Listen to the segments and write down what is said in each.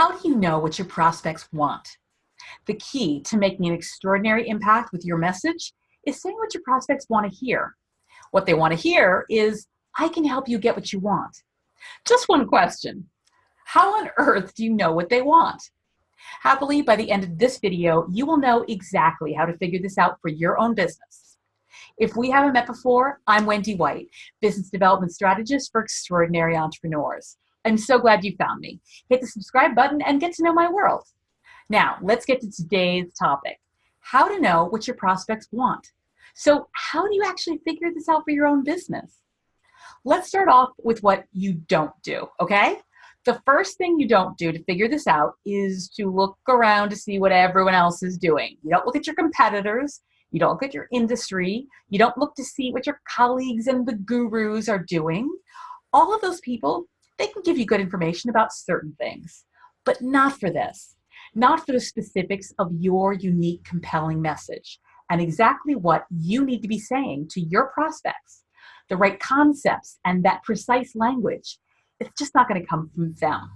How do you know what your prospects want? The key to making an extraordinary impact with your message is saying what your prospects want to hear. What they want to hear is, I can help you get what you want. Just one question. How on earth do you know what they want? Happily, by the end of this video, you will know exactly how to figure this out for your own business. If we haven't met before, I'm Wendy White, Business Development Strategist for Extraordinary Entrepreneurs. I'm so glad you found me. Hit the subscribe button and get to know my world. Now, let's get to today's topic, how to know what your prospects want. So how do you actually figure this out for your own business? Let's start off with what you don't do, okay? The first thing you don't do to figure this out is to look around to see what everyone else is doing. You don't look at your competitors. You don't look at your industry. You don't look to see what your colleagues and the gurus are doing. All of those people, they can give you good information about certain things, but not for this. Not for the specifics of your unique, compelling message and exactly what you need to be saying to your prospects. The right concepts and that precise language, it's just not going to come from them.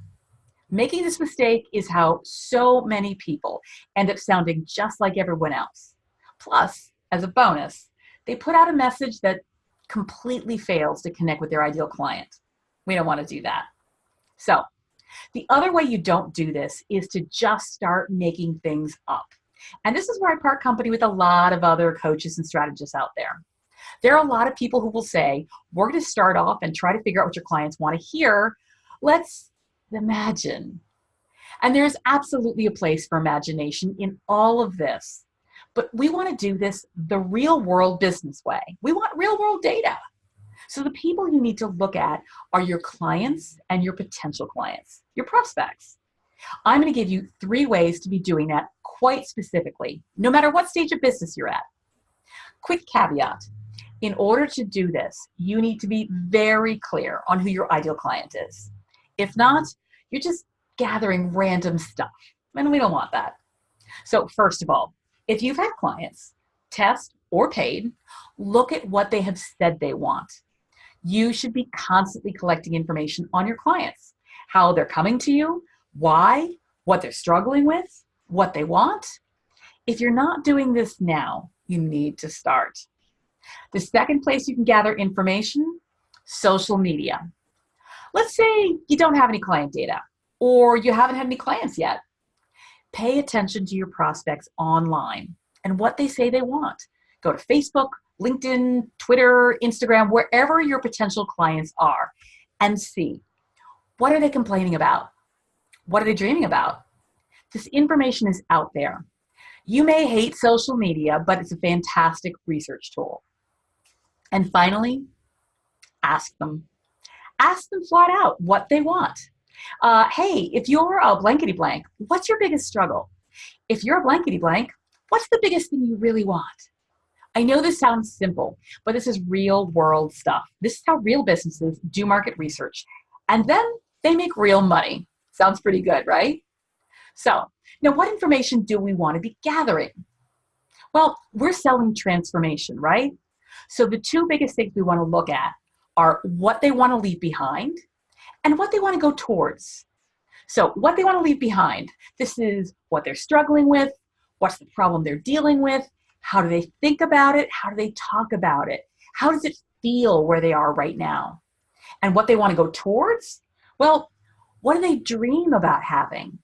Making this mistake is how so many people end up sounding just like everyone else. Plus, as a bonus, they put out a message that completely fails to connect with their ideal client. We don't want to do that. So, the other way you don't do this is to just start making things up. And this is where I part company with a lot of other coaches and strategists out there. There are a lot of people who will say, we're going to start off and try to figure out what your clients want to hear. Let's imagine. And there's absolutely a place for imagination in all of this. But we want to do this the real world business way. We want real world data. So the people you need to look at are your clients and your potential clients, your prospects. I'm going to give you 3 ways to be doing that quite specifically, no matter what stage of business you're at. Quick caveat. In order to do this, you need to be very clear on who your ideal client is. If not, you're just gathering random stuff, and we don't want that. So first of all, if you've had clients, test or paid, look at what they have said they want. You should be constantly collecting information on your clients, how they're coming to you, why, what they're struggling with, what they want. If you're not doing this now, you need to start. The second place you can gather information, social media. Let's say you don't have any client data or you haven't had any clients yet. Pay attention to your prospects online and what they say they want. Go to Facebook, LinkedIn, Twitter, Instagram, wherever your potential clients are, and see, what are they complaining about? What are they dreaming about? This information is out there. You may hate social media, but it's a fantastic research tool. And finally, ask them. Ask them flat out what they want. Hey, if you're a blankety blank, what's your biggest struggle? If you're a blankety blank, what's the biggest thing you really want? I know this sounds simple, but this is real world stuff. This is how real businesses do market research. And then they make real money. Sounds pretty good, right? So, now what information do we want to be gathering? Well, we're selling transformation, right? So the 2 biggest things we want to look at are what they want to leave behind and what they want to go towards. So what they want to leave behind, this is what they're struggling with, what's the problem they're dealing with, how do they think about it, how do they talk about it, how does it feel where they are right now? And what they want to go towards, well, what do they dream about having?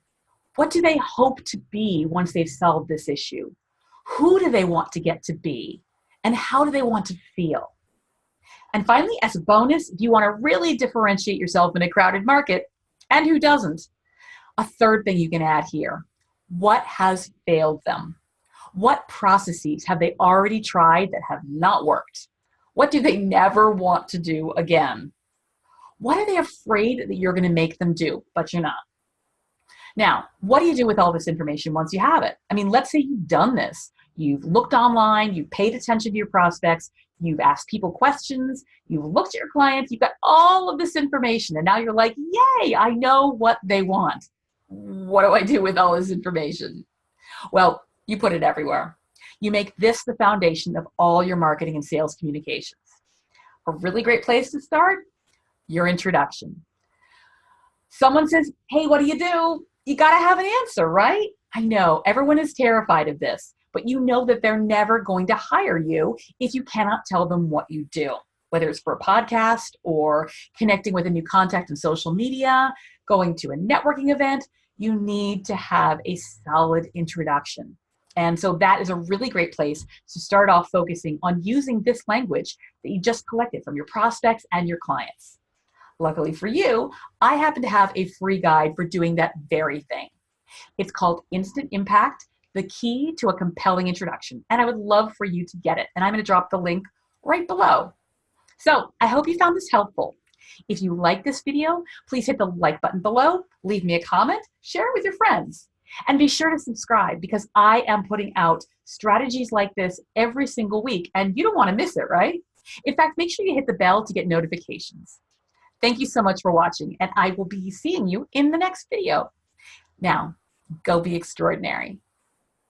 What do they hope to be once they've solved this issue? Who do they want to get to be? And how do they want to feel? And finally, as a bonus, if you want to really differentiate yourself in a crowded market, and who doesn't, a third thing you can add here. What has failed them? What processes have they already tried that have not worked? What do they never want to do again? What are they afraid that you're going to make them do, but you're not? Now, what do you do with all this information once you have it? I mean, let's say you've done this. You've looked online, you've paid attention to your prospects, you've asked people questions, you've looked at your clients, you've got all of this information, and now you're like, yay, I know what they want. What do I do with all this information? Well, you put it everywhere. You make this the foundation of all your marketing and sales communications. A really great place to start, your introduction. Someone says, hey, what do you do? You got to have an answer, right? I know everyone is terrified of this, but you know that they're never going to hire you if you cannot tell them what you do, whether it's for a podcast or connecting with a new contact in social media, going to a networking event. You need to have a solid introduction. And so that is a really great place to start off focusing on using this language that you just collected from your prospects and your clients. Luckily for you, I happen to have a free guide for doing that very thing. It's called Instant Impact, the key to a compelling introduction. And I would love for you to get it. And I'm going to drop the link right below. So I hope you found this helpful. If you like this video, please hit the like button below, leave me a comment, share it with your friends. And be sure to subscribe because I am putting out strategies like this every single week and you don't want to miss it, right? In fact, make sure you hit the bell to get notifications. Thank you so much for watching and I will be seeing you in the next video. Now, go be extraordinary.